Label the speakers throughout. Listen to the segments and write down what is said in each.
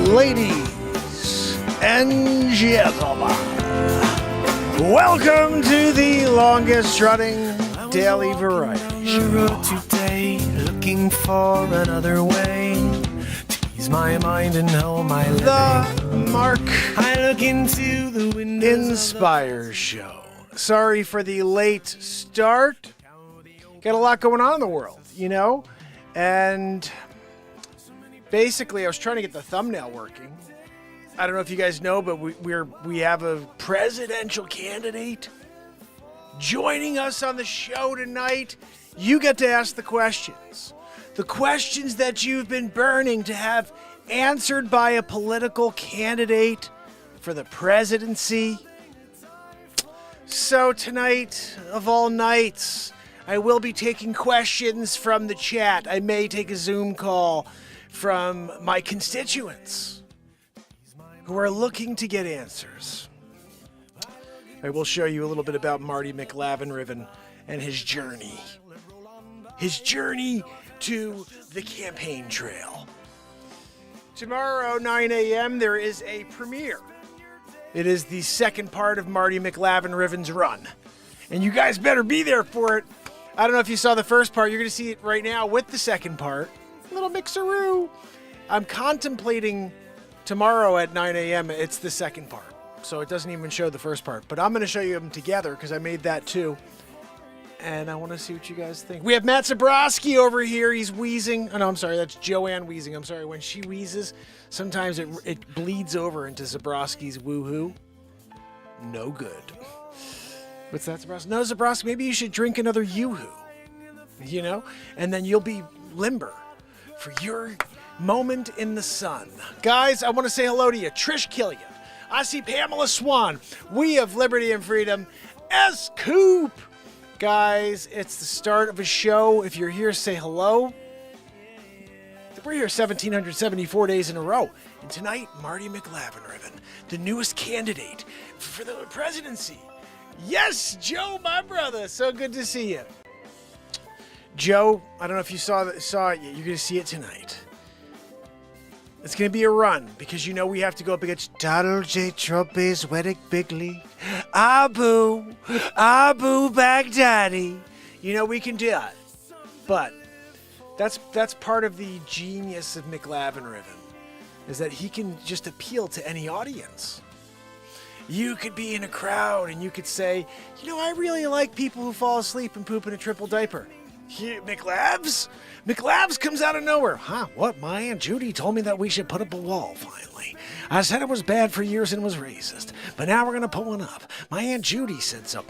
Speaker 1: Ladies and gentlemen, welcome to the longest running daily variety show.
Speaker 2: Today, looking for another way to ease my mind and know my living.
Speaker 1: The Mark
Speaker 2: I look into the windows
Speaker 1: Inspires show. Sorry for the late start. Got a lot going on in the world, you know? And basically, I was trying to get the thumbnail working. I don't know if you guys know, but we have a presidential candidate joining us on the show tonight. You get to ask the questions. The questions that you've been burning to have answered by a political candidate for the presidency. So tonight, of all nights, I will be taking questions from the chat. I may take a Zoom call from my constituents who are looking to get answers. I will show you a little bit about Marty McLavinRiven and his journey. His journey to the campaign trail. Tomorrow, 9 a.m., there is a premiere. It is the second part of Marty McLavinRiven's run. And you guys better be there for it. I don't know if you saw the first part. You're going to see it right now with the second part. Little mixeroo. I'm contemplating tomorrow at 9 a.m. It's the second part. So it doesn't even show the first part. But I'm going to show you them together because I made that too. And I want to see what you guys think. We have Matt Zabrowski over here. He's wheezing. Oh, no, I'm sorry. That's Joanne wheezing. I'm sorry. When she wheezes, sometimes it bleeds over into Zabrowski's woohoo. No good. What's that, Zabrowski? No, Zabrowski, maybe you should drink another yoo-hoo. You know? And then you'll be limber for your moment in the sun. Guys, I want to say hello to you. Trish Killian. I see Pamela Swan. We of Liberty and Freedom. S. Coop. Guys, it's the start of a show. If you're here, say hello. We're here 1,774 days in a row. And tonight, Marty McLavinRiven, the newest candidate for the presidency. Yes, Joe, my brother. So good to see you. Joe, I don't know if you saw it yet. You're going to see it tonight. It's going to be a run because you know we have to go up against Donald J. Trump's Weddick Bigley. Abu Baghdadi. You know we can do it. But that's part of the genius of McLavinRiven, is that he can just appeal to any audience. You could be in a crowd and you could say, you know, I really like people who fall asleep and poop in a triple diaper. McLabs comes out of nowhere. Huh? What? My Aunt Judy told me that we should put up a wall finally. I said it was bad for years and was racist, but now we're going to put one up. My Aunt Judy said so.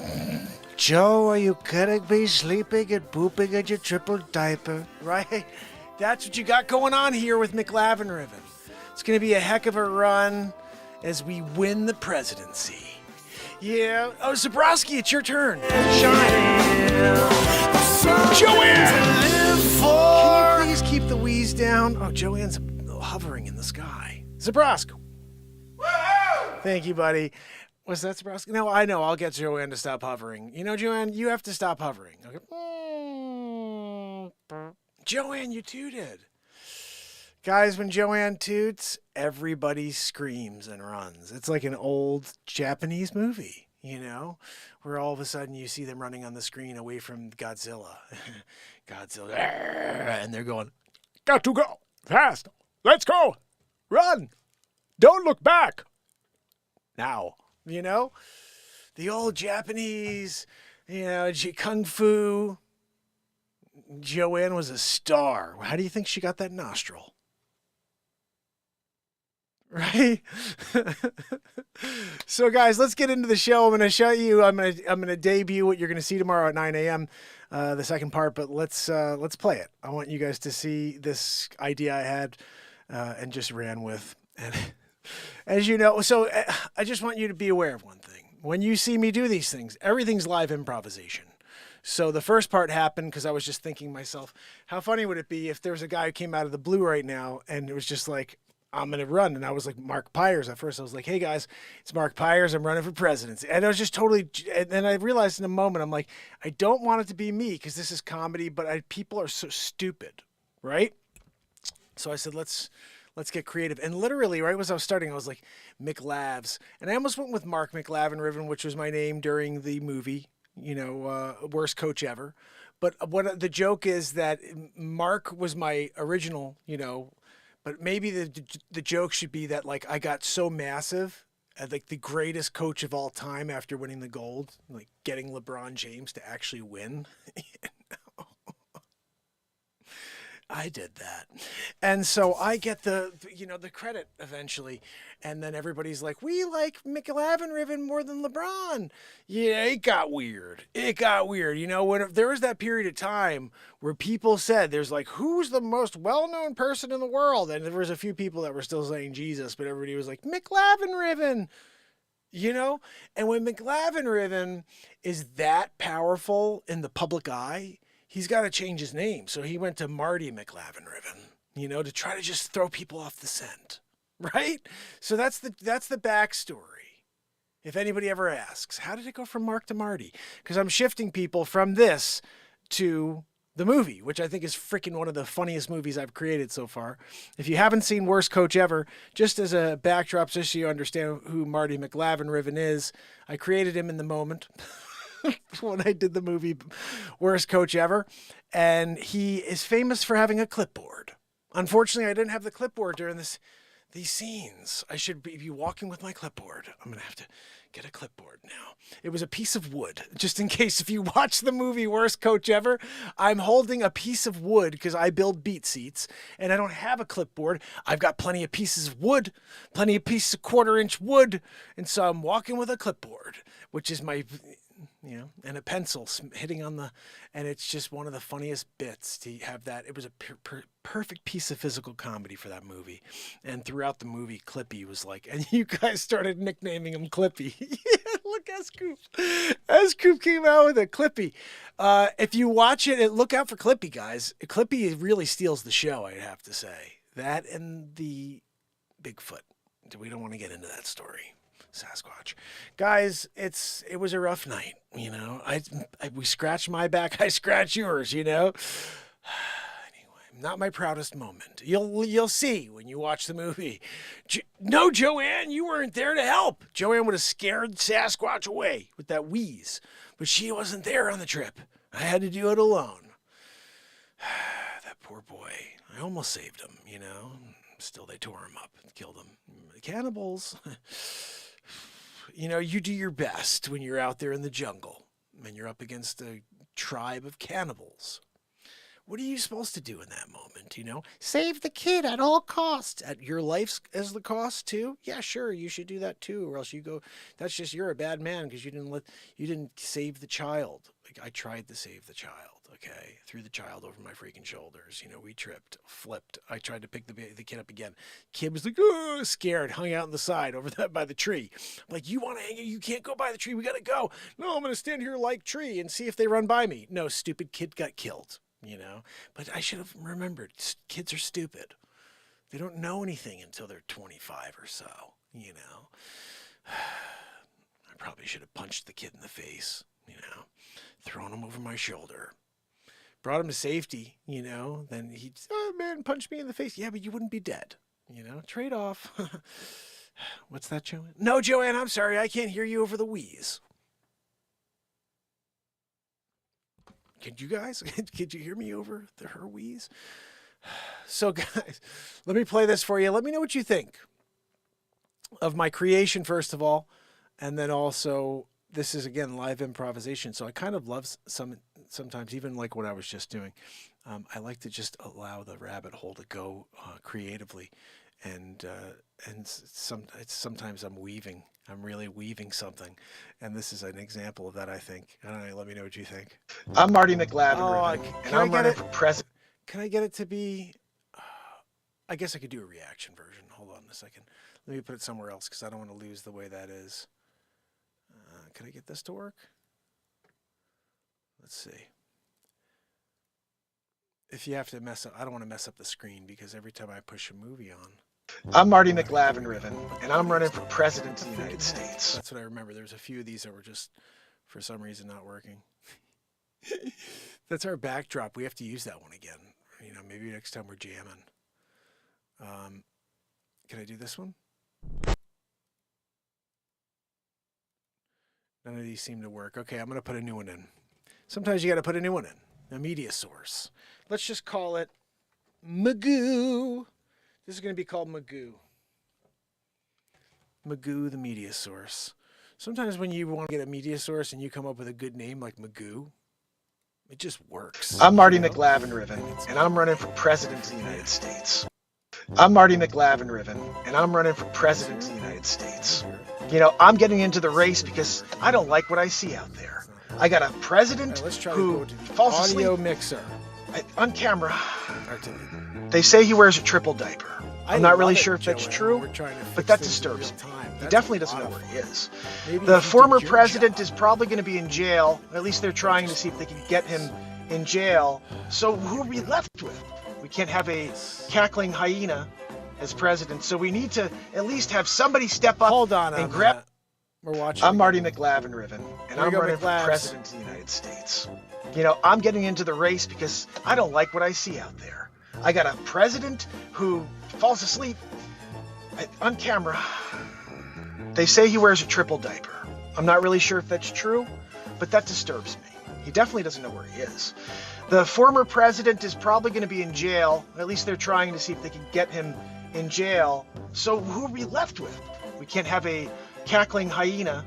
Speaker 1: Joe, are you kidding me? Sleeping and pooping in your triple diaper, right? That's what you got going on here with McLavinRiven. It's going to be a heck of a run as we win the presidency. Yeah. Oh, Zabrowski, it's your turn. Shine. Joanne! Can you please keep the wheeze down? Oh, Joanne's hovering in the sky. Zabrowski. Woo-hoo! Thank you, buddy. Was that Zabrowski? No, I know. I'll get Joanne to stop hovering. You know, Joanne, you have to stop hovering. Okay. Joanne, you tooted. Guys, when Joanne toots, everybody screams and runs. It's like an old Japanese movie, you know, where all of a sudden you see them running on the screen away from Godzilla. Godzilla. And they're going, got to go. Fast. Let's go. Run. Don't look back. Now, you know, the old Japanese, you know, kung fu. Joanne was a star. How do you think she got that nostril? Right? So guys, let's get into the show. I'm going to show you, I'm going to debut what you're going to see tomorrow at 9 a.m. The second part, but let's play it. I want you guys to see this idea I had and just ran with. And as you know, so I just want you to be aware of one thing. When you see me do these things, everything's live improvisation. So the first part happened because I was just thinking to myself, how funny would it be if there was a guy who came out of the blue right now and it was just like, I'm going to run. And I was like, Mark Pires. At first I was like, hey guys, it's Mark Pires. I'm running for presidency. And I was just totally, and then I realized in a moment, I'm like, I don't want it to be me because this is comedy, but people are so stupid, right? So I said, let's get creative. And literally, right as I was starting, I was like, McLavs. And I almost went with Mark McLavinRiven, which was my name during the movie, worst coach ever. But what the joke is that Mark was my original, but maybe the joke should be that, like, I got so massive, like the greatest coach of all time after winning the gold, like getting LeBron James to actually win. I did that. And so I get the credit eventually. And then everybody's like, we like McLavinRiven more than LeBron. Yeah, it got weird. When there was that period of time where people said, there's like, who's the most well-known person in the world? And there was a few people that were still saying Jesus, but everybody was like, McLavinRiven. And when McLavinRiven is that powerful in the public eye, he's got to change his name. So he went to Marty McLavinRiven, to try to just throw people off the scent, right? So that's the backstory. If anybody ever asks, how did it go from Mark to Marty? Because I'm shifting people from this to the movie, which I think is freaking one of the funniest movies I've created so far. If you haven't seen Worst Coach Ever, just as a backdrop, just so you understand who Marty McLavinRiven is, I created him in the moment. When I did the movie Worst Coach Ever. And he is famous for having a clipboard. Unfortunately, I didn't have the clipboard during these scenes. I should be walking with my clipboard. I'm going to have to get a clipboard now. It was a piece of wood. Just in case if you watch the movie Worst Coach Ever, I'm holding a piece of wood because I build BeatSeats and I don't have a clipboard. I've got plenty of pieces of wood, plenty of pieces of 1/4-inch wood. And so I'm walking with a clipboard, which is my... and a pencil hitting on and it's just one of the funniest bits to have that. It was a perfect piece of physical comedy for that movie. And throughout the movie, Clippy was like, and you guys started nicknaming him Clippy. Look, S-Coop came out with it, Clippy. If you watch it, look out for Clippy, guys. Clippy really steals the show, I have to say. That and the Bigfoot. We don't want to get into that story. Sasquatch. Guys, it was a rough night, we scratched my back, I scratch yours, Anyway, not my proudest moment. You'll see when you watch the movie. No, Joanne, you weren't there to help. Joanne would have scared Sasquatch away with that wheeze, but she wasn't there on the trip. I had to do it alone. That poor boy. I almost saved him, Still, they tore him up and killed him. The cannibals. You do your best when you're out there in the jungle and you're up against a tribe of cannibals. What are you supposed to do in that moment? Save the kid at all costs. At your life as the cost too? Yeah, sure, you should do that too, or else that's just, you're a bad man because you didn't save the child. Like, I tried to save the child. Okay, threw the child over my freaking shoulders. We tripped, flipped. I tried to pick the kid up again. Kid was like, oh, scared, hung out on the side over that by the tree. I'm like, you want to hang? You can't go by the tree. We gotta go. No, I'm gonna stand here like tree and see if they run by me. No, stupid kid got killed. But I should have remembered. Kids are stupid. They don't know anything until they're 25 or so. I probably should have punched the kid in the face. Thrown him over my shoulder. Brought him to safety, then he'd, oh man, punch me in the face. Yeah, but you wouldn't be dead, trade off. What's that, Joanne? No, Joanne, I'm sorry. I can't hear you over the wheeze. Could you guys, could you hear me over her wheeze? So guys, let me play this for you. Let me know what you think of my creation, first of all. And then also, this is, again, live improvisation. So I kind of love sometimes, even like what I was just doing. I like to just allow the rabbit hole to go creatively. And sometimes I'm weaving. I'm really weaving something. And this is an example of that, I think. I don't know, let me know what you think. I'm Marty McLavinRiven, and I'm running for president. Can I get it to be... I guess I could do a reaction version. Hold on a second. Let me put it somewhere else because I don't want to lose the way that is. Can I get this to work? Let's see. If you have to mess up... I don't want to mess up the screen because every time I push a movie on... I'm Marty McLavinRiven, and I'm running for president of the United States. That's what I remember. There's a few of these that were just, for some reason, not working. That's our backdrop. We have to use that one again. Maybe next time we're jamming. Can I do this one? None of these seem to work. Okay, I'm going to put a new one in. Sometimes you got to put a new one in. A media source. Let's just call it Magoo. This is going to be called Magoo. Magoo, the media source. Sometimes when you want to get a media source and you come up with a good name like Magoo, it just works.
Speaker 3: I'm Marty McLavinRiven, and I'm running for President of the United States. I'm Marty McLavinRiven, and I'm running for President of the United States. You know, I'm getting into the race because I don't like what I see out there. I got a president who falls asleep
Speaker 1: audio mixer
Speaker 3: on camera. They say he wears a triple diaper. I'm not really sure if that's true, but that disturbs me. He definitely doesn't know where he is. The former president is probably going to be in jail. At least they're trying to see if they can get him in jail. So who are we left with? We can't have a cackling hyena as president, so we need to at least have somebody step up and grab.
Speaker 1: We're watching.
Speaker 3: I'm Marty McLavinRiven, and I'm running for President of the United States. You know, I'm getting into the race because I don't like what I see out there. I got a president who falls asleep on camera. They say he wears a triple diaper. I'm not really sure if that's true, but that disturbs me. He definitely doesn't know where he is. The former president is probably going to be in jail. At least they're trying to see if they can get him in jail. So who are we left with? We can't have a cackling hyena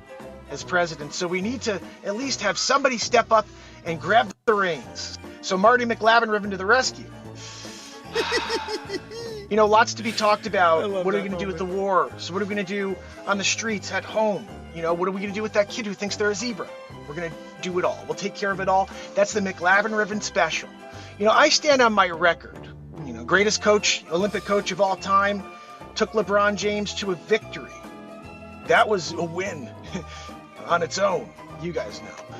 Speaker 3: as president, so we need to at least have somebody step up and grab the reins. So Marty McLavinRiven to the rescue. You know, lots to be talked about. What are we going to do with the war? So what are we going to do on the streets at home? You know, what are we going to do with that kid who thinks they're a zebra? We're going to do it all. We'll take care of it all. That's the McLavinRiven special. You know, I stand on my record. You know, greatest coach, Olympic coach of all time, took LeBron James to a victory. That was a win on its own. You guys know.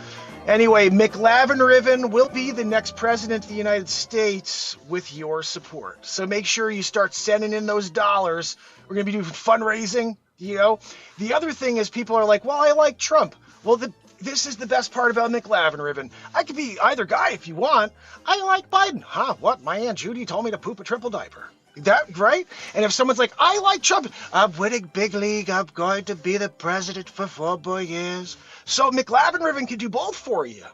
Speaker 3: Anyway, McLavinRiven will be the next president of the United States with your support. So make sure you start sending in those dollars. We're going to be doing fundraising, you know. The other thing is people are like, well, I like Trump. Well, this is the best part about McLavinRiven. I could be either guy if you want. I like Biden. Huh, what? My Aunt Judy told me to poop a triple diaper. That right? And if someone's like, I like Trump, I'm winning big league, I'm going to be the president for 4 more years. So McLavinRiven can do both for you.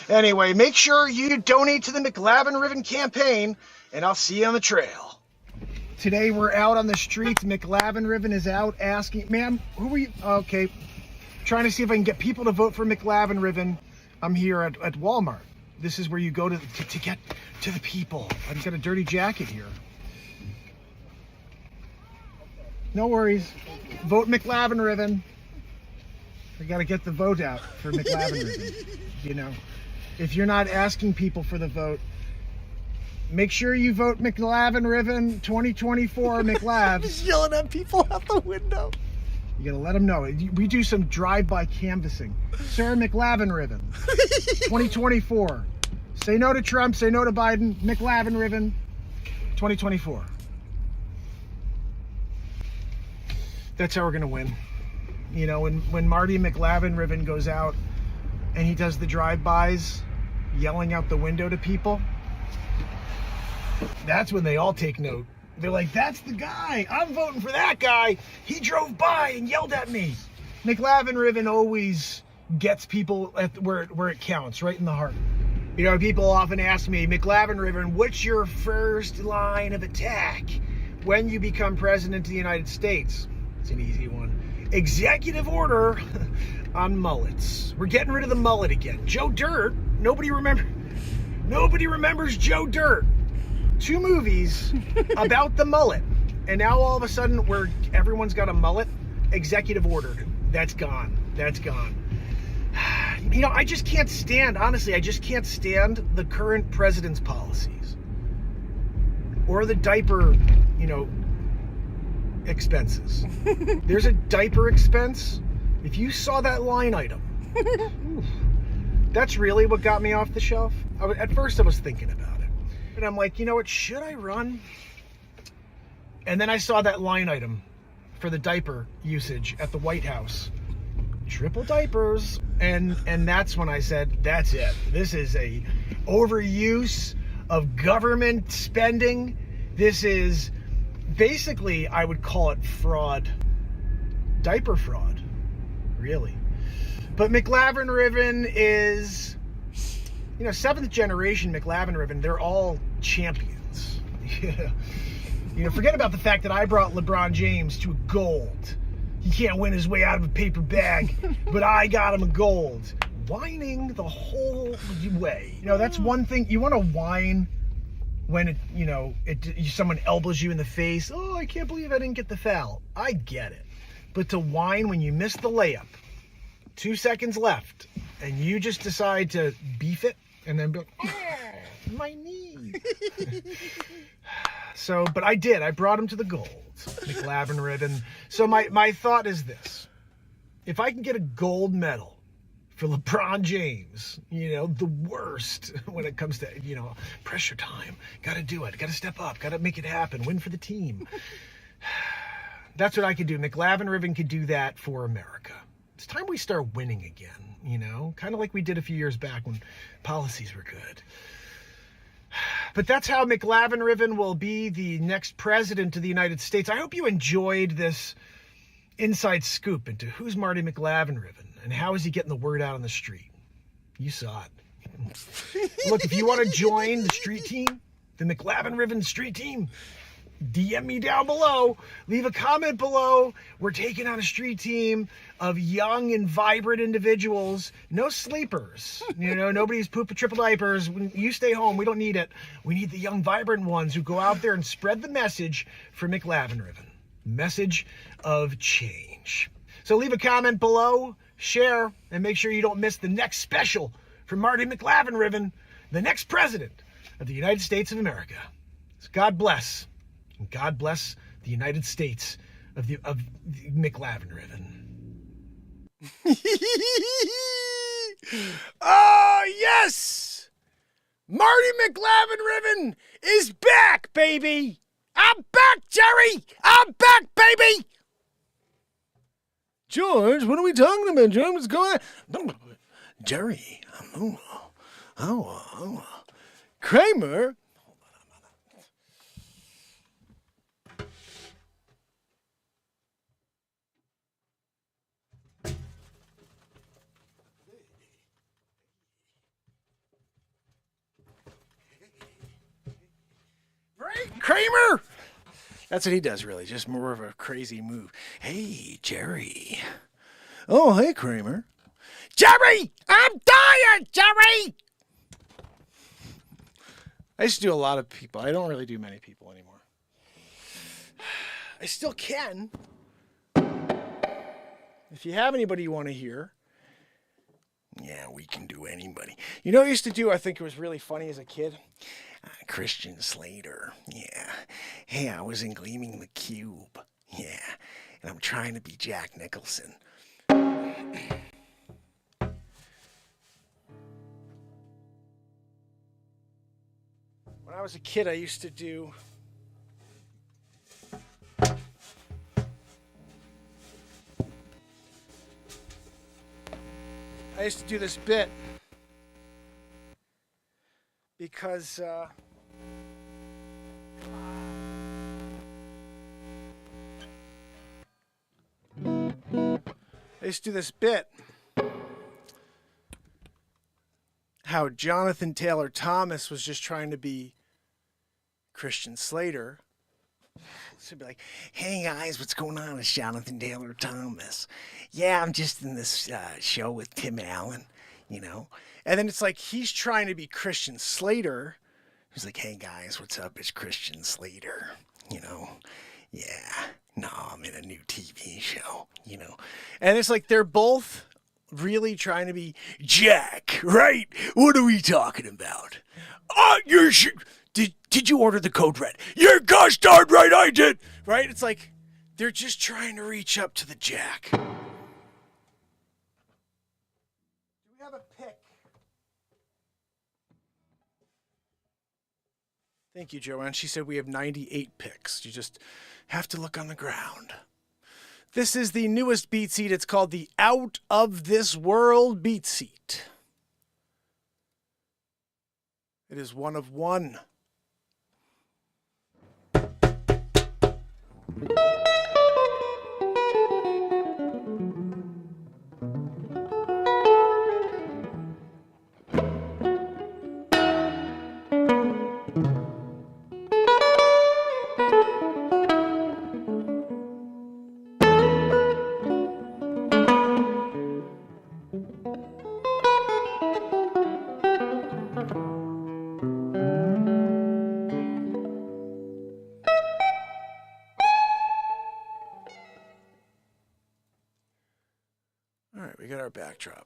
Speaker 3: Anyway, make sure you donate to the McLavinRiven campaign, and I'll see you on the trail. Today we're out on the streets. McLavinRiven is out asking, ma'am, who are you? Okay, trying to see if I can get people to vote for McLavinRiven. I'm here at Walmart. This is where you go to get to the people. I've got a dirty jacket here. No worries. Vote McLavinRiven. We got to get the vote out for McLavinRiven. You know, if you're not asking people for the vote, make sure you vote McLavinRiven 2024 McLavs.
Speaker 1: He's yelling at people out the window.
Speaker 3: You got to let them know. We do some drive-by canvassing. Sir McLavinRiven 2024. Say no to Trump, say no to Biden. McLavinRiven 2024. That's how we're going to win. You know, when Marty McLavinRiven goes out and he does the drive-bys, yelling out the window to people, that's when they all take note. They're like, that's the guy. I'm voting for that guy. He drove by and yelled at me. McLavinRiven always gets people at where it counts, right in the heart. You know, people often ask me, McLavinRiven, what's your first line of attack when you become president of the United States? It's an easy one. Executive order on mullets. We're getting rid of the mullet again. Joe Dirt. Nobody remembers Joe Dirt. 2 movies about the mullet, and now all of a sudden everyone's got a mullet. Executive order. That's gone. You know, I just can't stand. Honestly, I just can't stand the current president's policies or the diaper, you know, expenses. There's a diaper expense. If you saw that line item, that's really what got me off the shelf. At first I was thinking about it, and I'm like, you know what, should I run? And then I saw that line item for the diaper usage at the White House. Triple diapers. And that's when I said, that's it. This is a overuse of government spending. This is basically, I would call it fraud. Diaper fraud, really. But McLavinRiven is, 7th generation McLavinRiven, they're all champions. Forget about the fact that I brought LeBron James to a gold. He can't win his way out of a paper bag, but I got him a gold. Whining the whole way. That's one thing. You want to whine when someone elbows you in the face. Oh, I can't believe I didn't get the foul. I get it. But to whine when you miss the layup, 2 seconds left, and you just decide to beef it, and then be like, oh, my knee. But I did. I brought him to the gold, McLavinRiven. So my thought is this. If I can get a gold medal for LeBron James, the worst when it comes to, pressure time. Got to do it. Got to step up. Got to make it happen. Win for the team. That's what I could do. McLavinRiven could do that for America. It's time we start winning again, kind of like we did a few years back when policies were good. But that's how McLavinRiven will be the next president of the United States. I hope you enjoyed this inside scoop into who's Marty McLavinRiven and how is he getting the word out on the street. You saw it. Look, if you want to join the street team, the McLavinRiven street team, DM me down below. Leave a comment below. We're taking on a street team of young and vibrant individuals. No sleepers. Nobody's pooping triple diapers. You stay home. We don't need it. We need the young, vibrant ones who go out there and spread the message for McLavinRiven. Message of change. So leave a comment below, share, and make sure you don't miss the next special from Marty McLavinRiven, the next president of the United States of America. So God bless. And God bless the United States of McLavinRiven.
Speaker 1: Oh, yes! Marty McLavinRiven is back, baby! I'm back, Jerry! I'm back, baby! George, what are we talking about, George? What's going on? Jerry, Kramer? Right, Kramer? That's what he does, really. Just more of a crazy move. Hey, Jerry. Oh, hey, Kramer. Jerry! I'm dying, Jerry! I used to do a lot of people. I don't really do many people anymore. I still can. If you have anybody you want to hear. Yeah, we can do anybody. You know what I used to do? I think it was really funny as a kid. Christian Slater. Yeah. Hey, I was in Gleaming the Cube. Yeah. And I'm trying to be Jack Nicholson. When I was a kid, I used to do... this bit because how Jonathan Taylor Thomas was just trying to be Christian Slater. So it'd be like, hey guys, what's going on? It's Jonathan Taylor Thomas. Yeah, I'm just in this show with Tim Allen, And then it's like he's trying to be Christian Slater. He's like, hey guys, what's up? It's Christian Slater. Yeah, no, I'm in a new TV show, And it's like they're both really trying to be Jack, right? What are we talking about? Oh, Did you order the code red? You're gosh darn right I did! Right? It's like they're just trying to reach up to the Jack. Do we have a pick? Thank you, Joanne. She said we have 98 picks. You just have to look on the ground. This is the newest BeatSeat. It's called the Out of This World BeatSeat. It is one of one. All right, we got our backdrop.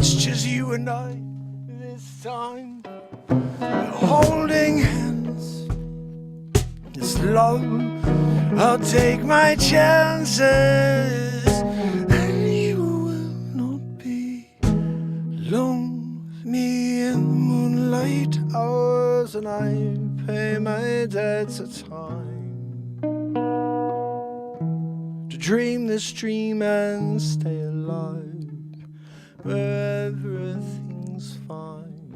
Speaker 1: It's just you and I this time, holding hands. This love, I'll take my chances, and you will not be alone with me in the moonlight hours, and I pay my debts of time to dream this dream and stay alive where everything's fine,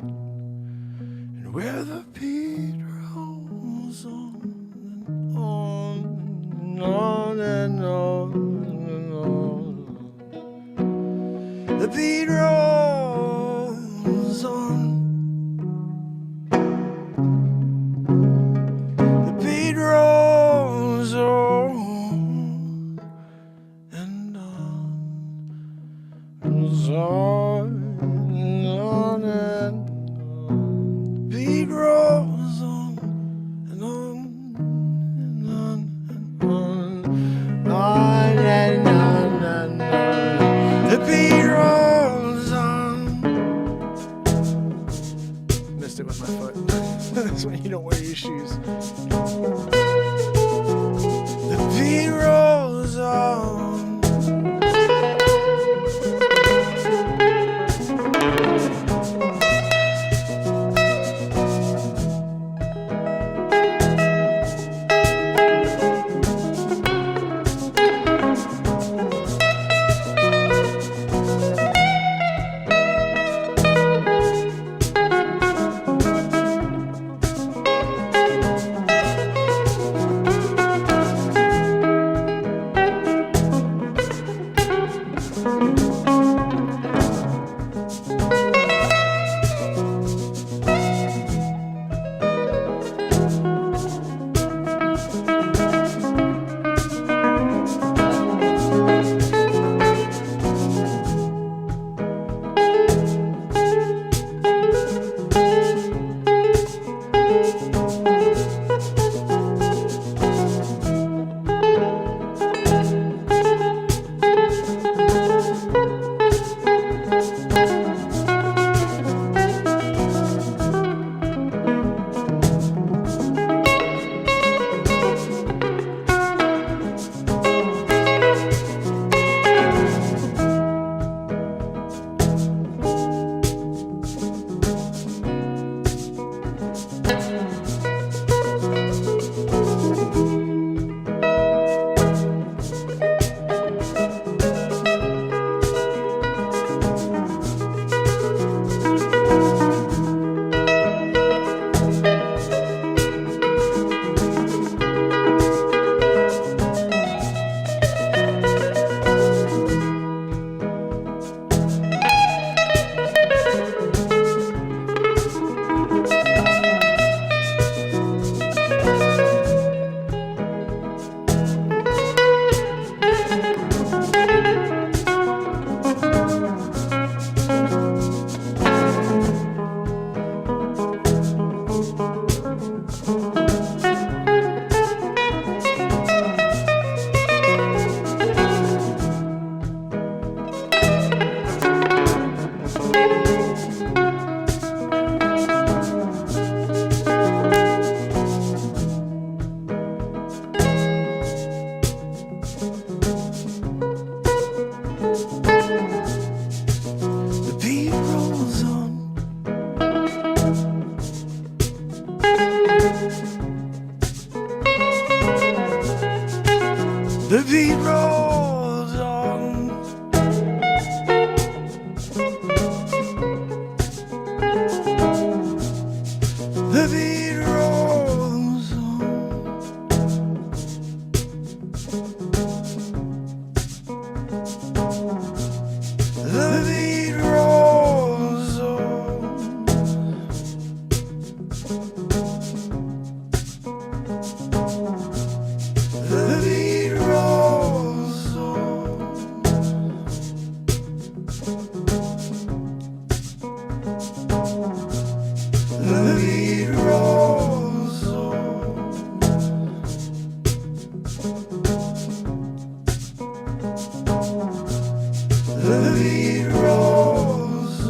Speaker 1: and where the beat rolls on and on and on and on and on. The beat rolls on. The beat rolls on and on. Rolls on and on and on. The beat rolls on and on and on and on. On and on and on. The beat rolls on. Missed it with my foot. That's when you don't wear your shoes. The beat rolls on. The beat rolls on. The beat rolls on. The beat rolls on. The beat rolls on. The beat rolls on. The beat rolls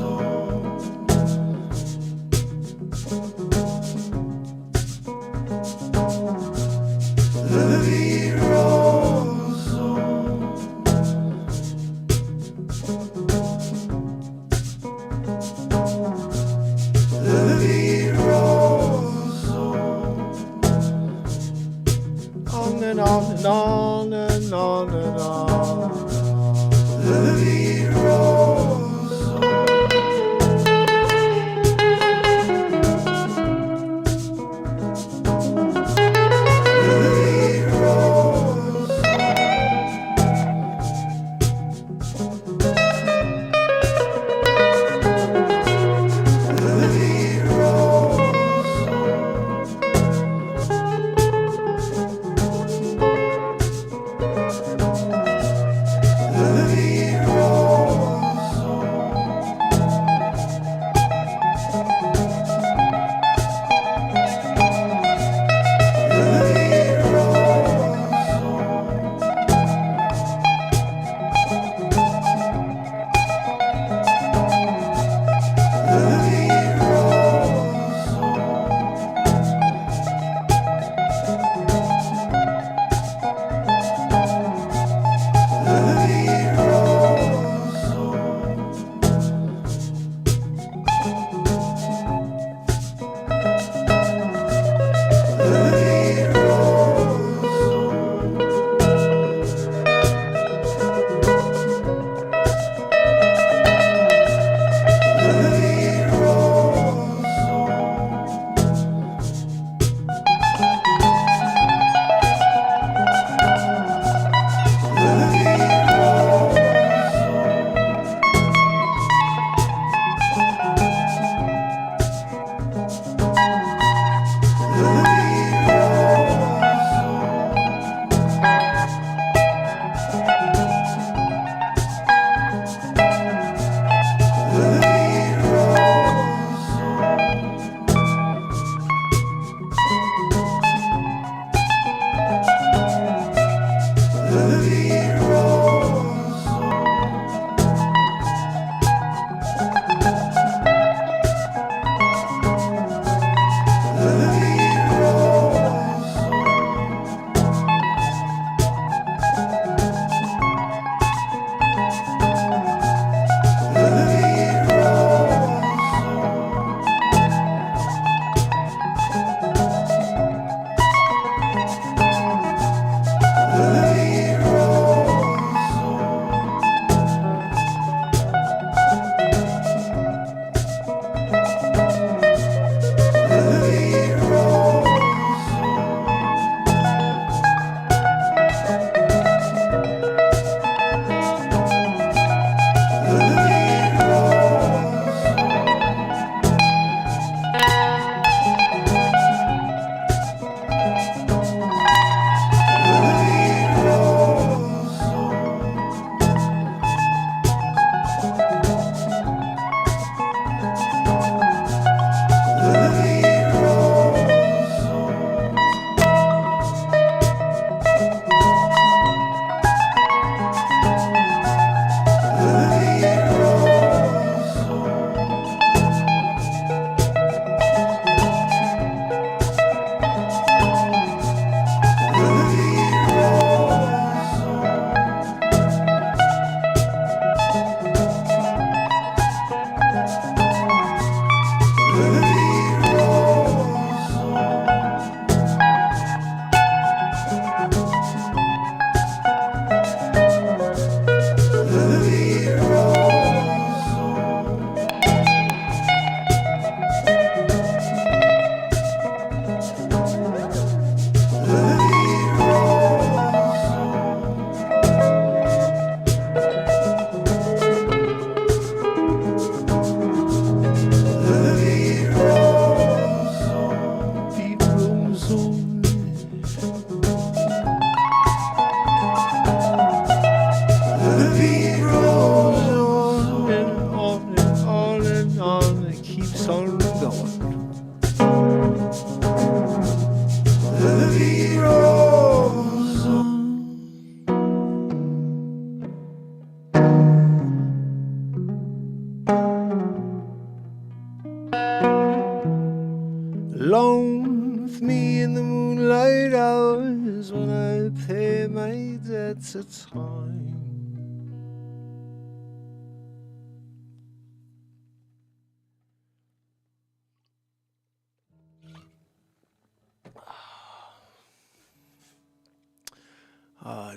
Speaker 2: alone with me in the moonlight hours when I pay my debts at time.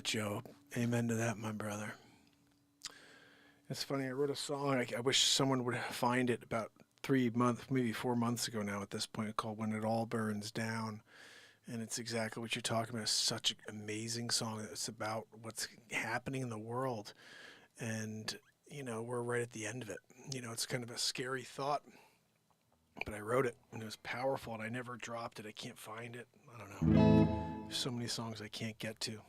Speaker 1: Joe, amen to that, my brother. It's funny. I wrote a song. I wish someone would find it about maybe 4 months ago now at this point, called "When It All Burns Down," and it's exactly what you're talking about. It's such an amazing song. It's about what's happening in the world, and we're right at the end of it. It's kind of a scary thought, but I wrote it and it was powerful, and I never dropped it. I can't find it. I don't know. There's so many songs I can't get to.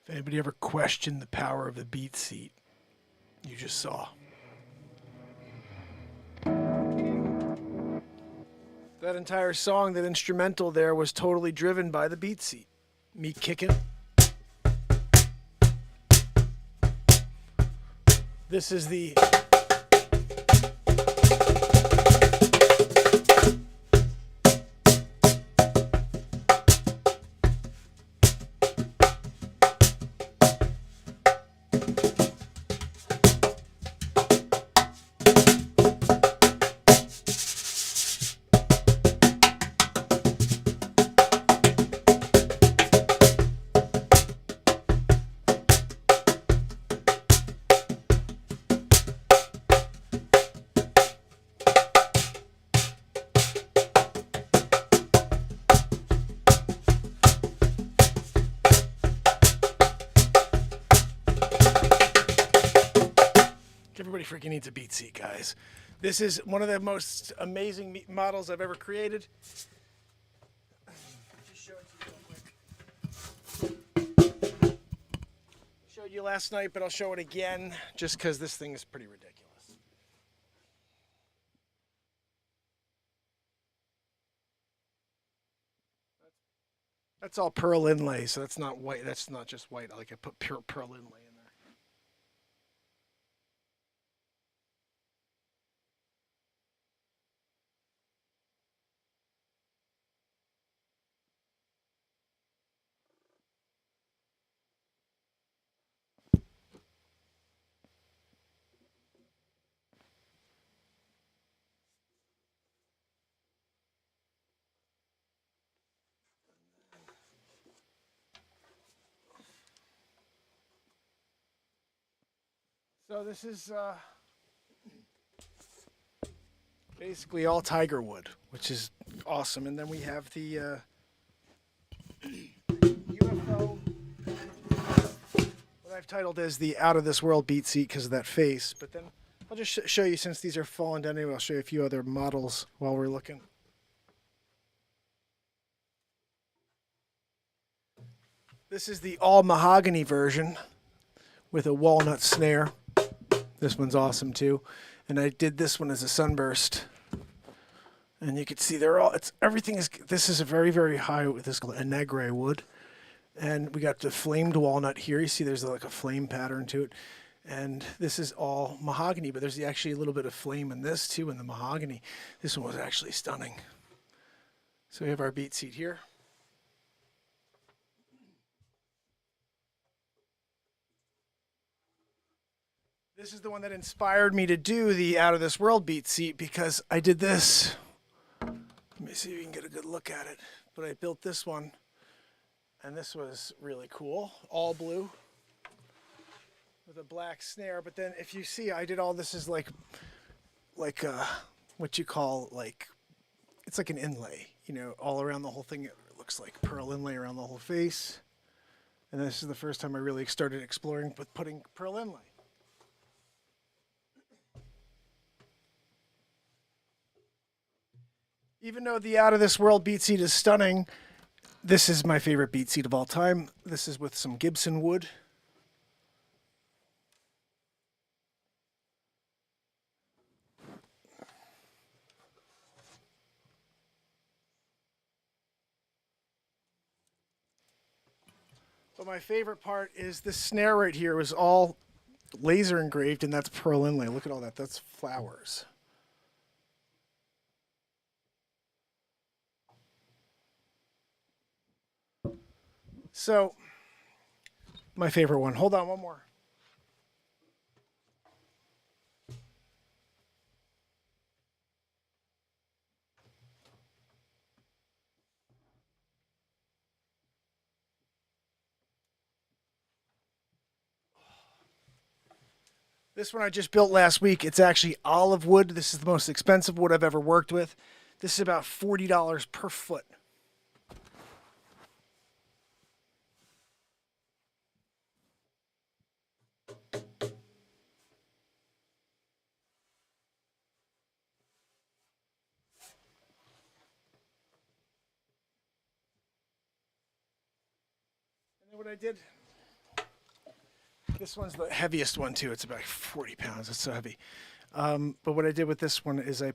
Speaker 1: If anybody ever questioned the power of the BeatSeat, you just saw. That entire song, that instrumental there, was totally driven by the BeatSeat. Me kicking. This is the everybody freaking needs a BeatSeat, guys. This is one of the most amazing models I've ever created. Just show it to you real quick. Showed you last night, but I'll show it again just because this thing is pretty ridiculous. That's all pearl inlay, so that's not white. That's not just white. I put pure pearl inlay in there. So this is basically all tiger wood, which is awesome. And then we have the UFO, what I've titled as the Out of This World BeatSeat because of that face. But then I'll just show you, since these are fallen down anyway, I'll show you a few other models while we're looking. This is the all mahogany version with a walnut snare. This one's awesome too. And I did this one as a sunburst. And you can see they're all, this is a very, very high, this is a negre wood. And we got the flamed walnut here. You see there's like a flame pattern to it. And this is all mahogany, but there's actually a little bit of flame in this too, in the mahogany. This one was actually stunning. So we have our BeatSeat here. This is the one that inspired me to do the Out of This World BeatSeat because I did this. Let me see if you can get a good look at it. But I built this one, and this was really cool. All blue with a black snare. But then if you see, I did all this as like what you call it's like an inlay, all around the whole thing. It looks like pearl inlay around the whole face. And this is the first time I really started exploring with putting pearl inlay. Even though the Out of This World BeatSeat is stunning, this is my favorite BeatSeat of all time. This is with some Gibson wood. But my favorite part is this snare right here was all laser engraved, and that's pearl inlay. Look at all that. That's flowers. So, my favorite one. Hold on, one more. This one I just built last week. It's actually olive wood. This is the most expensive wood I've ever worked with. This is about $40 per foot. And then what I did, This one's the heaviest one too. It's about 40 pounds. It's so heavy. But what I did with this one is I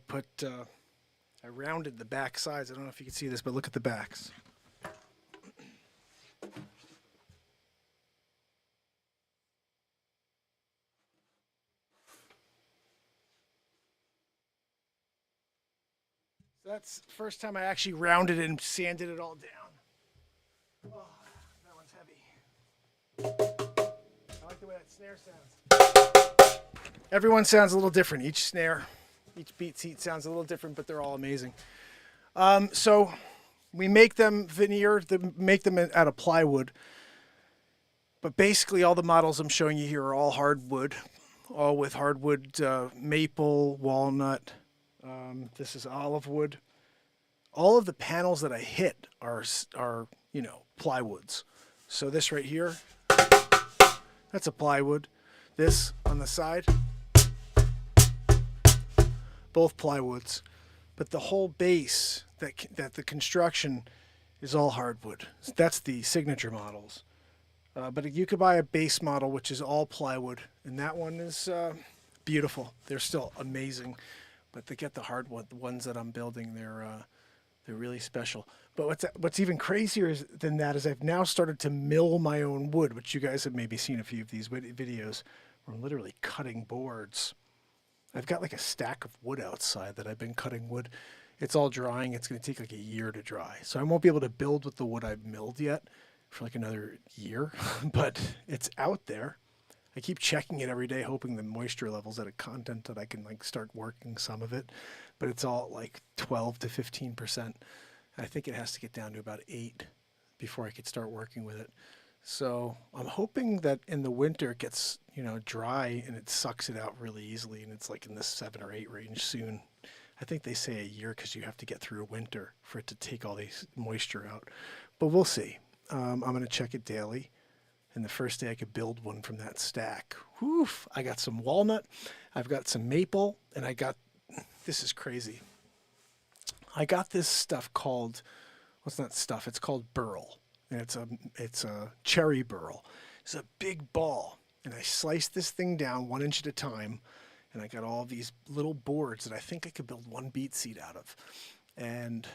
Speaker 1: rounded the back sides. I don't know if you can see this, but look at the backs. So that's the first time I actually rounded it and sanded it all down. Oh, that one's heavy. I like the way that snare sounds. Everyone sounds a little different. Each snare, each BeatSeat sounds a little different, but they're all amazing. So we make them veneer, make them out of plywood. But basically all the models I'm showing you here are all hardwood, all with hardwood maple, walnut. This is olive wood. All of the panels that I hit are plywoods. So this right here, that's a plywood. This on the side, both plywoods. But the whole base, that the construction is all hardwood. That's the signature models. But you could buy a base model which is all plywood, and that one is beautiful. They're still amazing, but to get the hardwood, the ones that I'm building, they're really special. But what's even crazier than that is I've now started to mill my own wood, which you guys have maybe seen a few of these videos where I'm literally cutting boards. I've got like a stack of wood outside that I've been cutting wood. It's all drying. It's going to take like a year to dry. So I won't be able to build with the wood I've milled yet for like another year, but it's out there. I keep checking it every day, hoping the moisture level's at a content that I can like start working some of it, but it's all like 12 to 15%. I think it has to get down to about 8 before I could start working with it. So I'm hoping that in the winter it gets, dry and it sucks it out really easily, and it's like in the 7 or 8 range soon. I think they say a year because you have to get through a winter for it to take all these moisture out, but we'll see. I'm going to check it daily. And the first day I could build one from that stack. Woof! I got some walnut, I've got some maple, and this is crazy. I got this stuff called, it's called burl. And it's a cherry burl. It's a big ball. And I sliced this thing down 1 inch at a time. And I got all these little boards that I think I could build one BeatSeat out of. And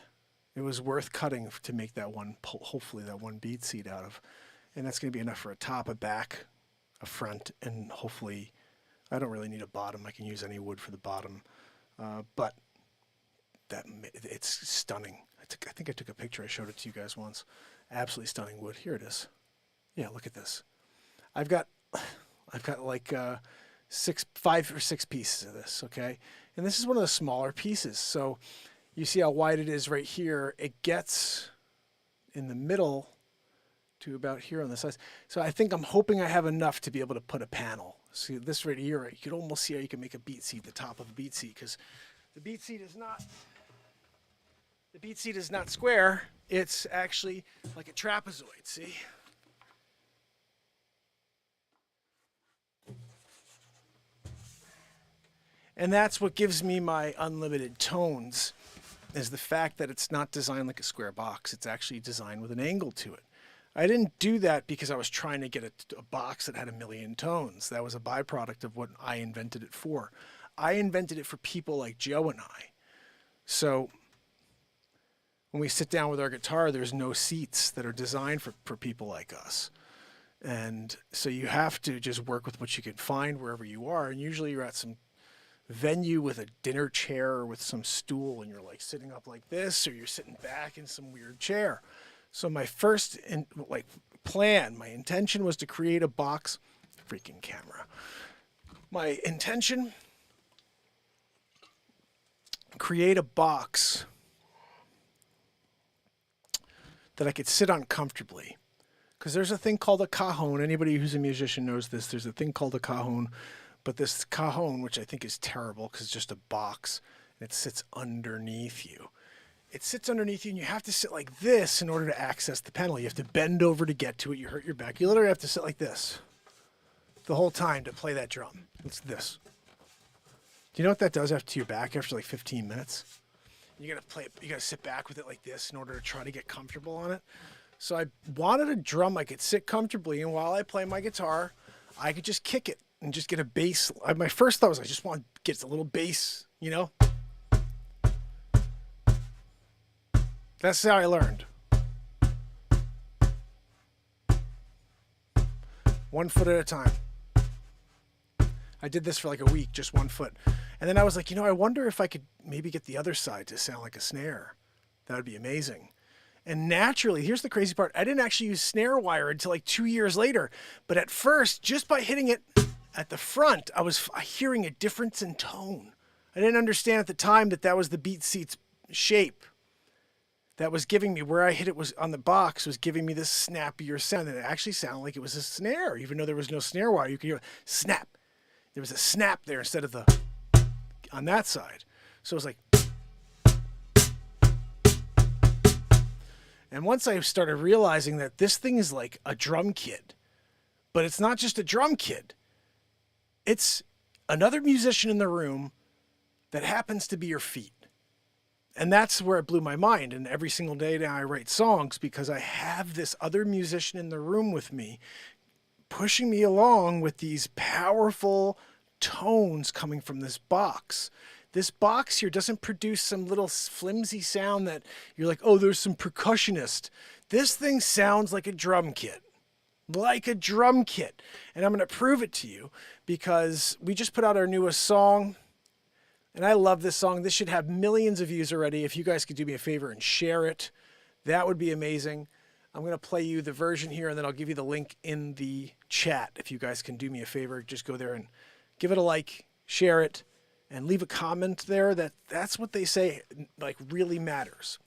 Speaker 1: it was worth cutting to make that one, hopefully that one BeatSeat out of. And that's going to be enough for a top, a back, a front, and hopefully, I don't really need a bottom. I can use any wood for the bottom. But it's stunning. I think I took a picture. I showed it to you guys once. Absolutely stunning wood. Here it is. Yeah, look at this. I've got like 5 or 6 pieces of this, okay? And this is one of the smaller pieces. So you see how wide it is right here. It gets in the middle to about here on the sides. So I'm hoping I have enough to be able to put a panel. See this right here, you could almost see how you can make a BeatSeat, the top of a BeatSeat, because the BeatSeat is not square. It's actually like a trapezoid, see? And that's what gives me my unlimited tones, is the fact that it's not designed like a square box. It's actually designed with an angle to it. I didn't do that because I was trying to get a box that had 1 million tones. That was a byproduct of what I invented it for. I invented it for people like Joe and I. So when we sit down with our guitar, there's no seats that are designed for people like us. And so you have to just work with what you can find wherever you are. And usually you're at some venue with a dinner chair or with some stool, and you're like sitting up like this, or you're sitting back in some weird chair. So my first my intention was to create a box, freaking camera. My intention, create a box that I could sit on comfortably. Because there's a thing called a cajon. Anybody who's a musician knows this. There's a thing called a cajon. But this cajon, which I think is terrible because it's just a box, and it sits underneath you. It sits underneath you, and you have to sit like this in order to access the pedal. You have to bend over to get to it. You hurt your back. You literally have to sit like this the whole time to play that drum. It's this. Do you know what that does to your back after like 15 minutes? You gotta sit back with it like this in order to try to get comfortable on it. So I wanted a drum I could sit comfortably, and while I play my guitar, I could just kick it and just get a bass. My first thought was I just want to get a little bass, you know? That's how I learned. 1 foot at a time. I did this for like a week, just 1 foot. And then I was like, I wonder if I could maybe get the other side to sound like a snare. That would be amazing. And naturally, here's the crazy part. I didn't actually use snare wire until like 2 years later. But at first, just by hitting it at the front, I was hearing a difference in tone. I didn't understand at the time that was the BeatSeat's shape. That was giving me, where I hit it was on the box, was giving me this snappier sound. And it actually sounded like it was a snare. Even though there was no snare wire, you could hear snap. There was a snap there instead of the on that side. So it was like, and once I started realizing that this thing is like a drum kit, but it's not just a drum kit. It's another musician in the room that happens to be your feet. And that's where it blew my mind. And every single day now I write songs because I have this other musician in the room with me, pushing me along with these powerful tones coming from this box. This box here doesn't produce some little flimsy sound that you're like, oh, there's some percussionist. This thing sounds like a drum kit. Like a drum kit. And I'm going to prove it to you because we just put out our newest song. And I love this song. This should have millions of views already. If you guys could do me a favor and share it, that would be amazing. I'm going to play you the version here, and then I'll give you the link in the chat. If you guys can do me a favor, just go there and give it a like, share it, and leave a comment there. That's what they say, like, really matters.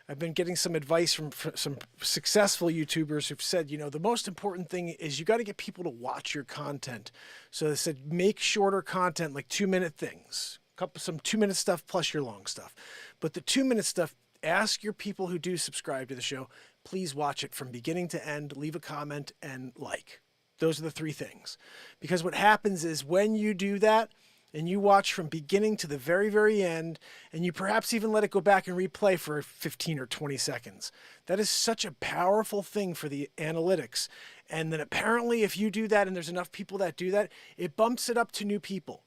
Speaker 1: I've been getting some advice from some successful YouTubers who've said, the most important thing is you got to get people to watch your content. So they said, make shorter content, like 2-minute things. Some 2-minute stuff plus your long stuff. But the 2-minute stuff, ask your people who do subscribe to the show, please watch it from beginning to end, leave a comment, and like. Those are the 3 things. Because what happens is when you do that, and you watch from beginning to the very, very end, and you perhaps even let it go back and replay for 15 or 20 seconds. That is such a powerful thing for the analytics. And then apparently if you do that and there's enough people that do that, it bumps it up to new people.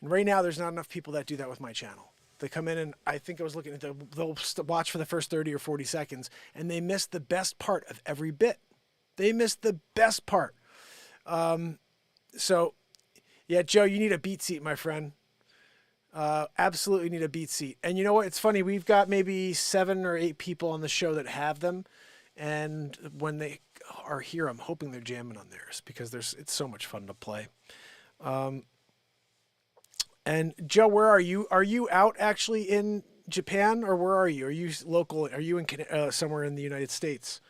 Speaker 1: And right now there's not enough people that do that with my channel. They come in and I think I was looking at they'll watch for the first 30 or 40 seconds and they miss the best part of every bit. They miss the best part. So yeah, Joe, you need a BeatSeat, my friend. Absolutely need a BeatSeat. And you know what? It's funny. We've got maybe 7 or 8 people on the show that have them. And when they are here, I'm hoping they're jamming on theirs because it's so much fun to play. And Joe, where are you? Are you out actually in Japan or where are you? Are you local? Are you in somewhere in the United States?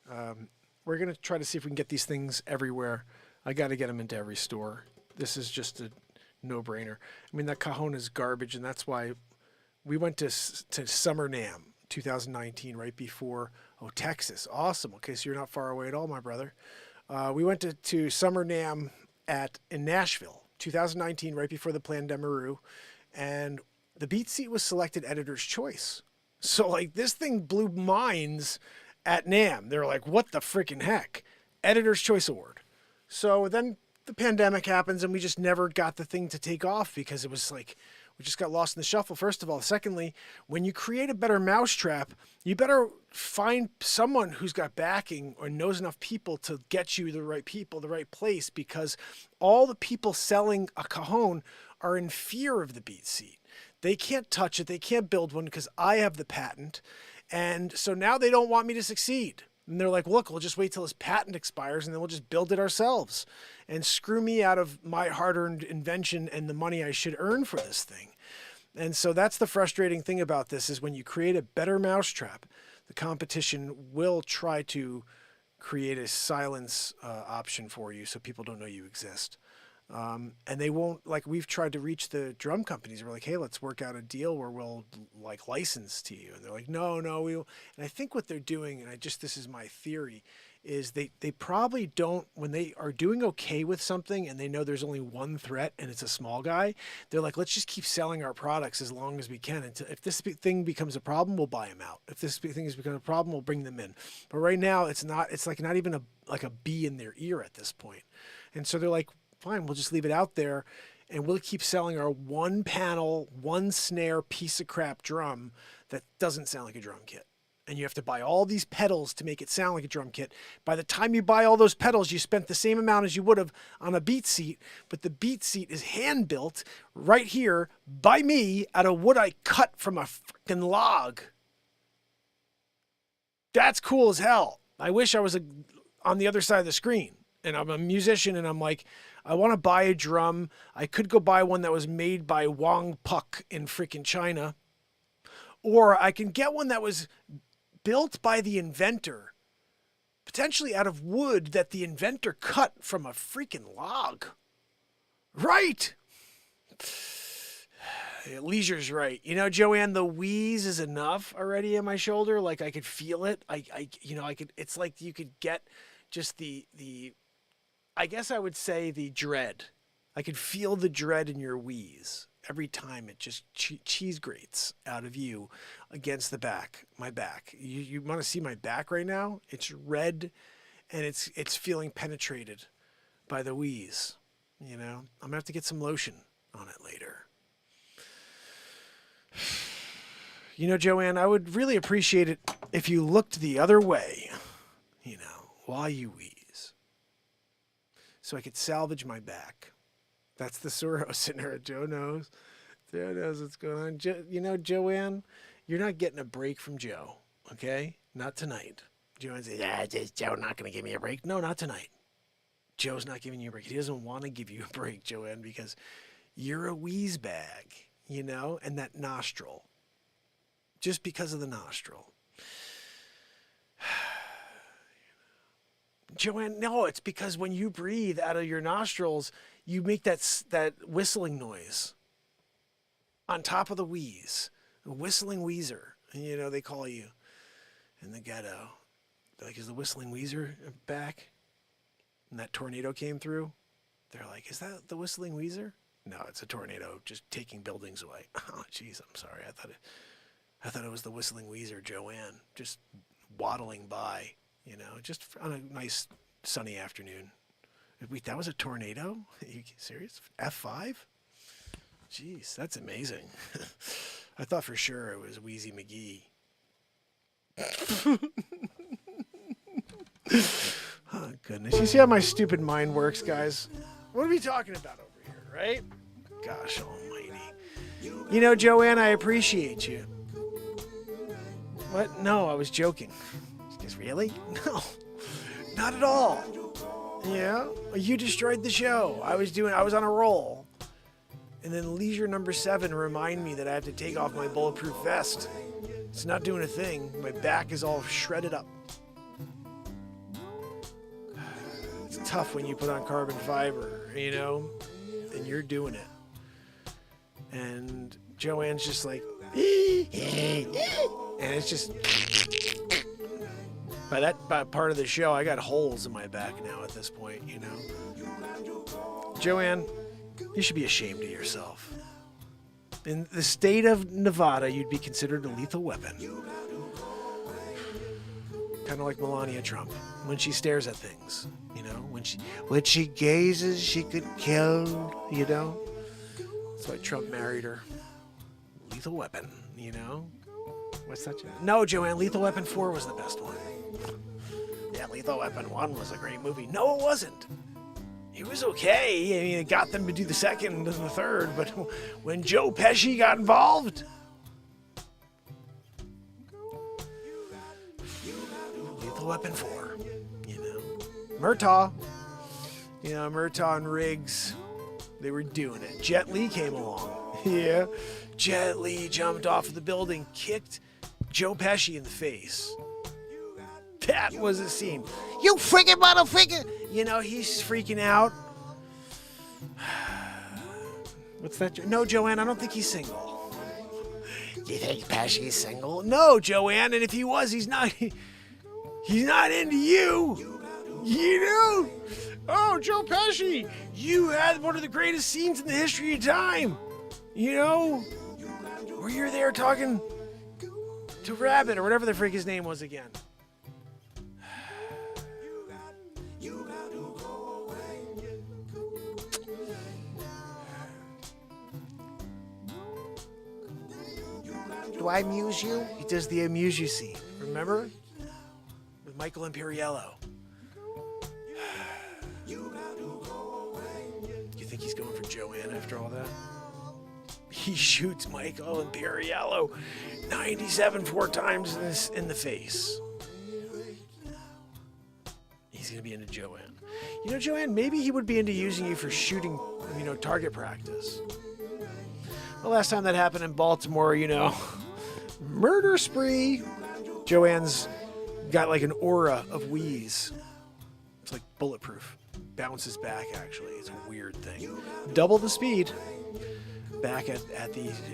Speaker 1: We're going to try to see if we can get these things everywhere. I got to get them into every store. This is just a no-brainer. I mean, that cajon is garbage, and that's why we went to Summer NAMM 2019 right before, Texas. Awesome. Okay, so you're not far away at all, my brother. We went to Summer NAMM in Nashville 2019 right before the Plandemaroo, and the BeatSeat was selected Editor's Choice. So, like, this thing blew minds at NAMM. They were like, what the freaking heck? Editor's Choice Award. So then the pandemic happens and we just never got the thing to take off because it was like we just got lost in the shuffle, first of all. Secondly, when you create a better mousetrap, you better find someone who's got backing or knows enough people to get you the right people, the right place, because all the people selling a cajon are in fear of the BeatSeat. They can't touch it. They can't build one because I have the patent. And so now they don't want me to succeed. And they're like, look, we'll just wait till his patent expires and then we'll just build it ourselves and screw me out of my hard-earned invention and the money I should earn for this thing. And so that's the frustrating thing about this is when you create a better mousetrap, the competition will try to create a silence option for you so people don't know you exist. And they won't, like, we've tried to reach the drum companies. We're like, hey, let's work out a deal where we'll like license to you. And they're like, no, we will. And I think what they're doing, and this is my theory, is they probably don't, when they are doing okay with something and they know there's only one threat and it's a small guy, they're like, let's just keep selling our products as long as we can. Until if this thing becomes a problem, we'll buy them out. If this thing has become a problem, we'll bring them in. But right now it's not, it's like not even a bee in their ear at this point. And so they're like, fine, we'll just leave it out there and we'll keep selling our one panel, one snare piece of crap drum that doesn't sound like a drum kit. And you have to buy all these pedals to make it sound like a drum kit. By the time you buy all those pedals, you spent the same amount as you would have on a BeatSeat, but the BeatSeat is hand built right here by me out of wood I cut from a freaking log. That's cool as hell. I wish I was on the other side of the screen and I'm a musician and I'm like, I want to buy a drum. I could go buy one that was made by Wang Puck in freaking China. Or I can get one that was built by the inventor, potentially out of wood that the inventor cut from a freaking log. Right. Leisure's right. You know, Joanne, the wheeze is enough already in my shoulder. Like I could feel it. I could, it's like you could get just the, I guess I would say the dread. I could feel the dread in your wheeze. Every time it just cheese grates out of you against the back, my back. You want to see my back right now? It's red and it's feeling penetrated by the wheeze. You know, I'm gonna have to get some lotion on it later. You know, Joanne, I would really appreciate it if you looked the other way, you know, while you wheeze. So I could salvage my back. That's the Soros sitting there. Joe knows. Joe knows what's going on. You know, Joanne, you're not getting a break from Joe, okay? Not tonight. Joanne says, is Joe not going to give me a break? No, not tonight. Joe's not giving you a break. He doesn't want to give you a break, Joanne, because you're a wheeze bag, you know, and that nostril. Just because of the nostril. Joanne, no, it's because when you breathe out of your nostrils, you make that whistling noise on top of the wheeze, a whistling wheezer. You know, they call you in the ghetto. They're like, is the whistling wheezer back? And that tornado came through. They're like, is that the whistling wheezer? No, it's a tornado just taking buildings away. Oh, jeez, I'm sorry. I thought it was the whistling wheezer, Joanne, just waddling by, you know, just on a nice sunny afternoon. Wait, that was a tornado? Are you serious? F5? Jeez, that's amazing. I thought for sure it was Wheezy McGee. Oh, goodness. You see how my stupid mind works, guys? What are we talking about over here, right? Gosh almighty. You know, Joanne, I appreciate you. What? No, I was joking. Just really? No, not at all. Yeah, you destroyed the show. I was on a roll. And then leisure number 7 remind me that I have to take off my bulletproof vest. It's not doing a thing. My back is all shredded up. It's tough when you put on carbon fiber, you know, and you're doing it. And Joanne's just like, and it's just, by that part of the show, I got holes in my back now at this point, you know. Joanne, you should be ashamed of yourself. In the state of Nevada, you'd be considered a lethal weapon. Kind of like Melania Trump, when she stares at things, you know. When she gazes, she could kill, you know. That's why Trump married her. Lethal Weapon, you know. What's that? No, Joanne, Lethal Weapon 4 was the best one. Yeah, Lethal Weapon 1 was a great movie. No, it wasn't. It was okay. I mean, it got them to do the second and the third, but when Joe Pesci got involved, Lethal Weapon 4, you know. Murtaugh, and Riggs, they were doing it. Jet Li came along. Yeah. Jet Li jumped off of the building, kicked Joe Pesci in the face. That was a scene. You freaking motherfucker! You know, he's freaking out. What's that? No, Joanne, I don't think he's single. You think Pesci's single? No, Joanne, and if he was, he's not into you. You know? Oh, Joe Pesci, you had one of the greatest scenes in the history of time. You know? Where you're there talking to Rabbit or whatever the freak his name was again. Do I amuse you? He does the amuse you scene. Remember? With Michael Imperiello. You think he's going for Joanne after all that? He shoots Michael Imperiello 4 times in the face. He's going to be into Joanne. You know, Joanne, maybe he would be into using you for shooting, target practice. The last time that happened in Baltimore, murder spree. Joanne's got like an aura of wheeze. It's like bulletproof. Bounces back, actually. It's a weird thing. Double the speed. Back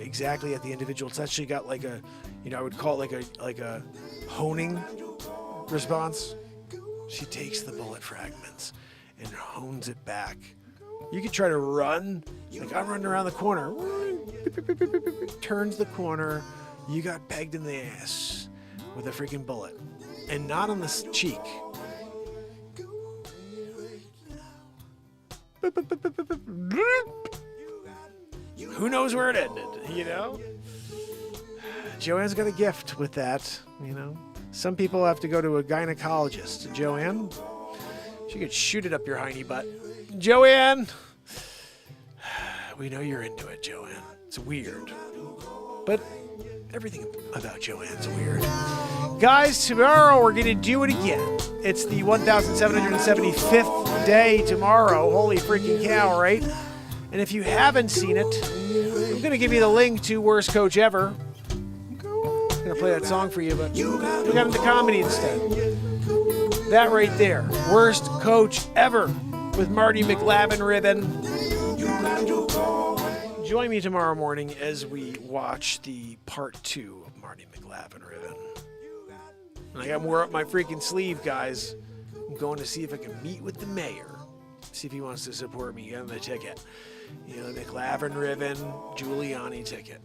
Speaker 1: exactly at the individual. It's actually got like a, I would call it like a honing response. She takes the bullet fragments and hones it back. You could try to run, like I'm running around the corner. Turns the corner. You got pegged in the ass with a freaking bullet. And not on the cheek. Who knows where it ended, Joanne's got a gift with that, Some people have to go to a gynecologist. Joanne, she could shoot it up your hiney butt. Joanne, we know you're into it, Joanne. It's weird. But everything about Joanne's weird. Guys, tomorrow we're going to do it again. It's the 1775th day tomorrow. Holy freaking cow, right? And if you haven't seen it, I'm going to give you the link to Worst Coach Ever. I'm going to play that song for you, but we got into comedy instead. That right there. Worst Coach Ever with Marty McLavinRiven. Join me tomorrow morning as we watch the part 2 of Marty McLavinRiven. And I got more up my freaking sleeve, guys. I'm going to see if I can meet with the mayor. See if he wants to support me. Get him a ticket. The McLavinRiven Giuliani ticket.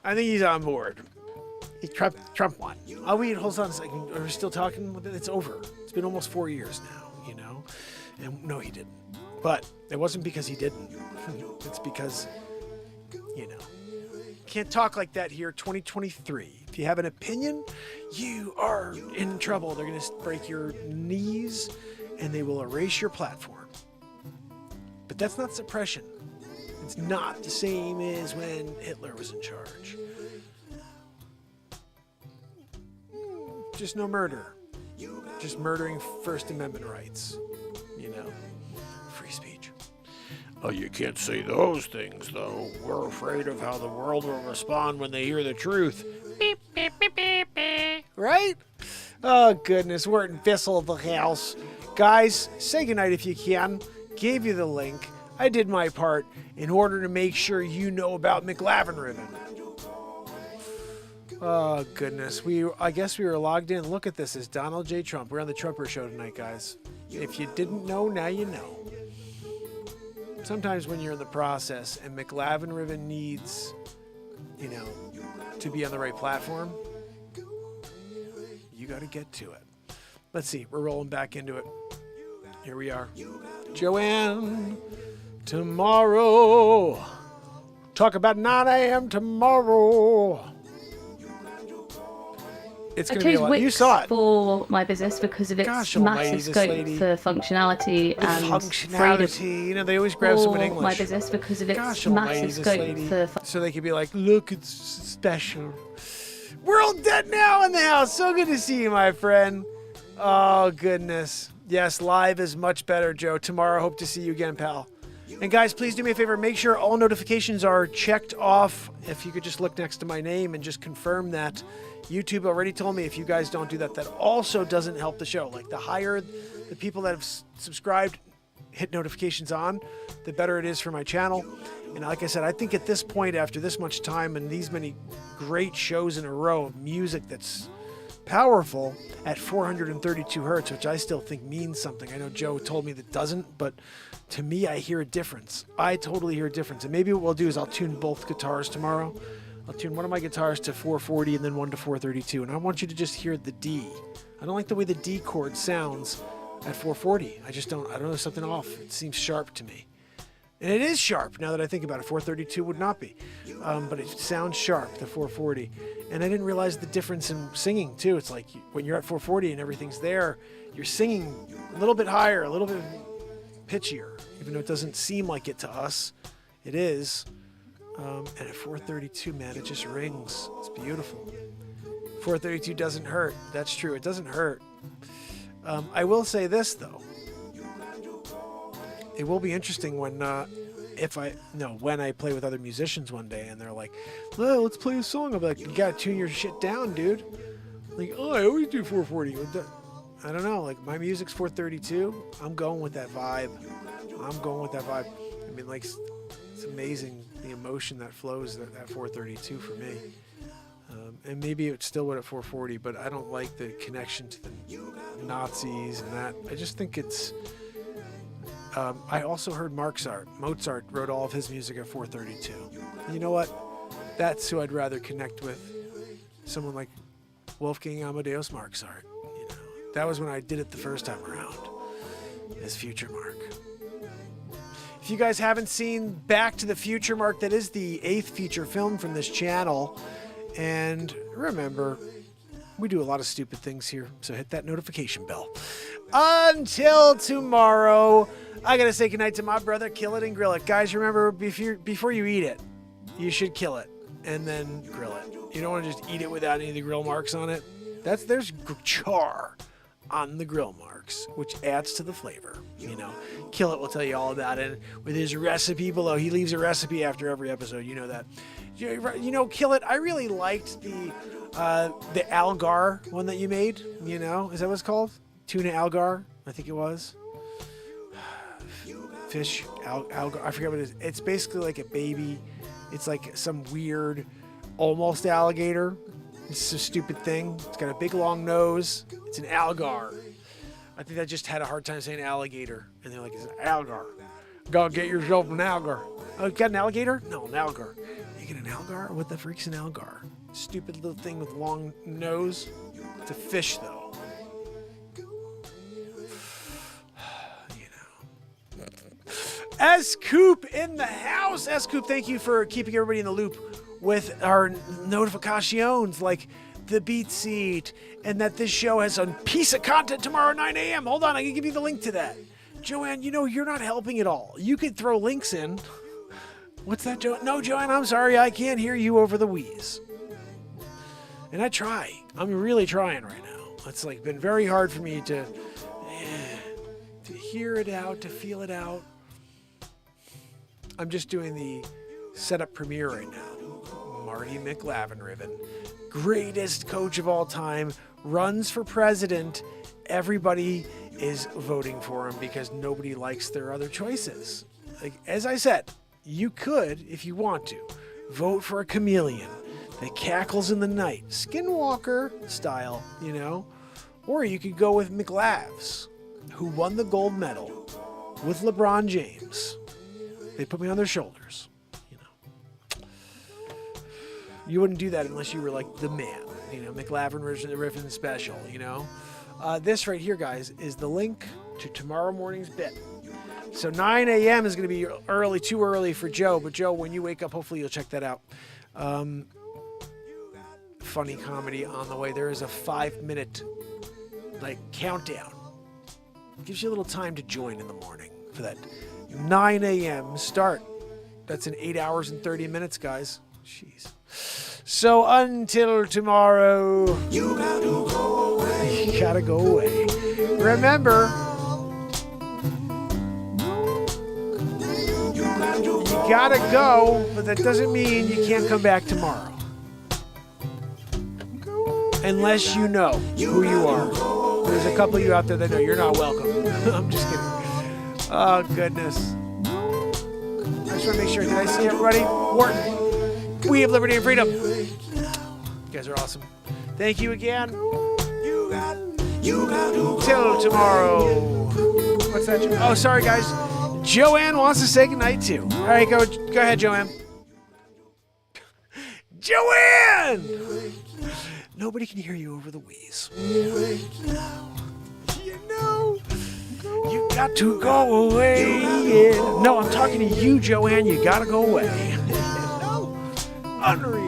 Speaker 1: I think he's on board. Trump won. Oh, wait, hold on a second. Are we still talking? It's over. It's been almost 4 years now, And no, he didn't. But it wasn't because he didn't. It's because, can't talk like that here, 2023. If you have an opinion, you are in trouble. They're going to break your knees and they will erase your platform. But that's not suppression. It's not the same as when Hitler was in charge. Just no murder. Just murdering First Amendment rights. Free speech. Oh, you can't say those things, though. We're afraid of how the world will respond when they hear the truth. Beep, beep, beep, beep, beep. Right? Oh, goodness. We're in Vissel of the house. Guys, say goodnight if you can. Gave you the link. I did my part in order to make sure you know about McLavinRiven. Oh, goodness. I guess we were logged in. Look at this. It's Donald J. Trump. We're on the Trumper Show tonight, guys. If you didn't know, now you know. Sometimes when you're in the process and McLavinRiven needs, to be on the right platform, you got to get to it. Let's see. We're rolling back into it. Here we are. Joanne, tomorrow. Talk about 9 a.m. tomorrow. It's going to be a lot. You saw it.
Speaker 4: For my business because of its massive scope for functionality and freedom.
Speaker 1: They always grab someone English.
Speaker 4: My business because of its massive scope for.
Speaker 1: So they could be like, look, it's special. We're all dead now in the house. So good to see you, my friend. Oh, goodness. Yes, live is much better, Joe. Tomorrow, hope to see you again, pal. And guys, please do me a favor. Make sure all notifications are checked off. If you could just look next to my name and just confirm that. YouTube already told me if you guys don't do that, that also doesn't help the show. Like the higher the people that have subscribed, hit notifications on, the better it is for my channel. And like I said, I think at this point, after this much time and these many great shows in a row of music that's powerful at 432 hertz, which I still think means something. I know Joe told me that doesn't, but to me, I hear a difference. I totally hear a difference. And maybe what we'll do is I'll tune both guitars tomorrow. I'll tune one of my guitars to 440 and then one to 432. And I want you to just hear the D. I don't like the way the D chord sounds at 440. I don't know, there's something off. It seems sharp to me. And it is sharp, now that I think about it. 432 would not be. But it sounds sharp, the 440. And I didn't realize the difference in singing, too. It's like when you're at 440 and everything's there, you're singing a little bit higher, a little bit pitchier, even though it doesn't seem like it to us. It is. And at 432, man, it just rings. It's beautiful. 432 doesn't hurt. That's true. It doesn't hurt. I will say this, though. It will be interesting when I play with other musicians one day and they're like, "Well, let's play a song." I'm like, "You gotta tune your shit down, dude." Like, "Oh, I always do 440." I don't know. Like, my music's 432. I'm going with that vibe. I mean, like, it's amazing the emotion that flows at 432 for me. And maybe it still would at 440, but I don't like the connection to the Nazis and that. I just think it's. I also heard Mozart wrote all of his music at 432. And you know what? That's who I'd rather connect with. Someone like Wolfgang Amadeus Mozart. You know, that was when I did it the first time around. As Future Mark. If you guys haven't seen Back to the Future, Mark, that is the 8th feature film from this channel. And remember, we do a lot of stupid things here, so hit that notification bell. Until tomorrow, I gotta say goodnight to my brother. Kill it and grill it. Guys, remember, before you eat it, you should kill it and then grill it. You don't want to just eat it without any of the grill marks on it. There's char on the grill marks, which adds to the flavor. You know, Kill It will tell you all about it with his recipe below. He leaves a recipe after every episode. You know that. You know, Kill It. I really liked the algar one that you made. You know, is that what it's called? Tuna algar, I think it was. Fish algar. I forget what it is. It's basically like a baby. It's like some weird, almost alligator. It's a stupid thing. It's got a big long nose. It's an algar. I think I just had a hard time saying alligator. And they're like, it's an algar. Go get yourself an algar. Oh, you got an alligator? No, an algar. You get an algar? What the freak's an algar? Stupid little thing with long nose. It's a fish, though. You know. S-Coop in the house. S-Coop, thank you for keeping everybody in the loop with our notifications, like the BeatSeat, and that this show has a piece of content tomorrow at 9 a.m. Hold on, I can give you the link to that. Joanne, you know, you're not helping at all. You could throw links in. What's that, Joanne? No, Joanne, I'm sorry, I can't hear you over the wheeze. And I try. I'm really trying right now. It's like been very hard for me to hear it out, to feel it out. I'm just doing the setup premiere right now. Marty McLavinRiven, greatest coach of all time, runs for president. Everybody is voting for him because nobody likes their other choices. Like, as I said, you could, if you want to, vote for a chameleon that cackles in the night, Skinwalker style, you know, or you could go with McLavs, who won the gold medal with LeBron James. They put me on their shoulders. You wouldn't do that unless you were like the man, you know, McLavinRiven special, you know. This right here, guys, is the link to tomorrow morning's bit. So 9 a.m. is going to be early, too early for Joe. But Joe, when you wake up, hopefully you'll check that out. Funny comedy on the way. There is a 5-minute countdown. It gives you a little time to join in the morning for that 9 a.m. start. That's in 8 hours and 30 minutes, guys. Jeez. So until tomorrow, you gotta go away. Remember, you gotta go, but that doesn't mean you can't come back tomorrow. Unless you know who you are. There's a couple of you out there that know you're not welcome. I'm just kidding. Oh, goodness. I just want to make sure. Did I see everybody? Wharton. We have liberty and freedom. You guys are awesome. Thank you again. Till tomorrow. What's that? Oh, sorry, guys. Joanne wants to say goodnight, too. All right, go ahead, Joanne. Joanne! Nobody can hear you over the wheeze. You know, you got got to go away. Yeah. No, I'm talking to you, Joanne. You gotta go away.
Speaker 2: Unreal.